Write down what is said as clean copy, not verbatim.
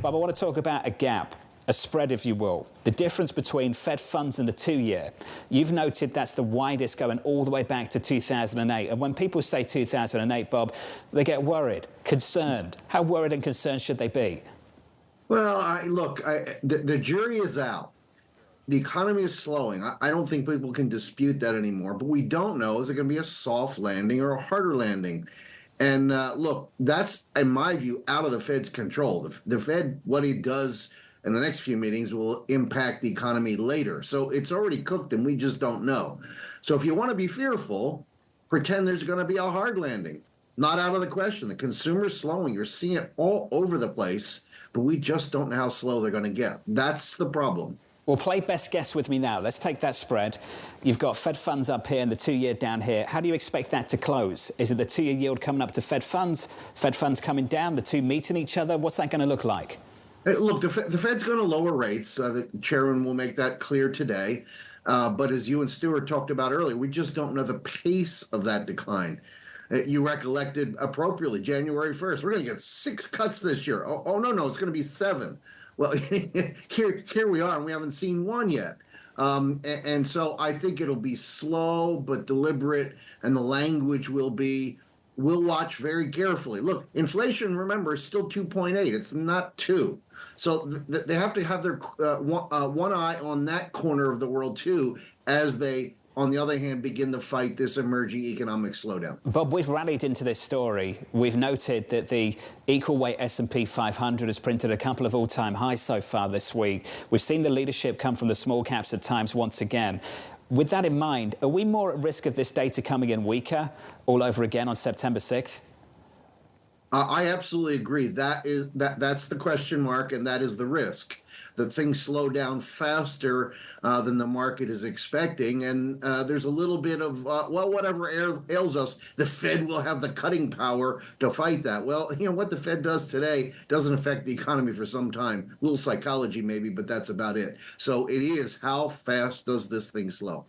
Bob, I want to talk about a gap, a spread, if you will, the difference between Fed funds and the 2-year. You've noted that's the widest going all the way back to 2008. And when people say 2008, Bob, they get worried, concerned. How worried and concerned should they be? Well, the jury is out. The economy is slowing. I don't think people can dispute that anymore. But we don't know, is it going to be a soft landing or a harder landing? And look, that's, in my view, out of the Fed's control. The Fed, what he does in the next few meetings will impact the economy later. So it's already cooked and we just don't know. So if you want to be fearful, pretend there's going to be a hard landing. Not out of the question. The consumer's slowing. You're seeing it all over the place, but we just don't know how slow they're going to get. That's the problem. Well, play best guess with me now. Let's take that spread. You've got Fed funds up here and the 2-year down here. How do you expect that to close? Is it the 2-year yield coming up to Fed funds coming down, the two meeting each other? What's that going to look like? Look, the Fed's going to lower rates. The chairman will make that clear today. But as you and Stuart talked about earlier, we just don't know the pace of that decline. You recollected appropriately, January 1st, we're going to get 6 cuts this year. Oh, no, it's going to be 7. Well, here we are, and we haven't seen one yet. And so I think it'll be slow but deliberate, and the language will be, we'll watch very carefully. Look, inflation, remember, is still 2.8. It's not 2. So they have to have their one eye on that corner of the world, too, as they, on the other hand, begin to fight this emerging economic slowdown. Bob, we've rallied into this story. We've noted that the equal weight S&P 500 has printed a couple of all-time highs so far this week. We've seen the leadership come from the small caps at times once again. With that in mind, are we more at risk of this data coming in weaker all over again on September 6th? I absolutely agree. That's the question mark, and that is the risk. That things slow down faster than the market is expecting. And there's a little bit of, well, whatever ails us, the Fed will have the cutting power to fight that. Well, you know, what the Fed does today doesn't affect the economy for some time. A little psychology maybe, but that's about it. So it is, how fast does this thing slow?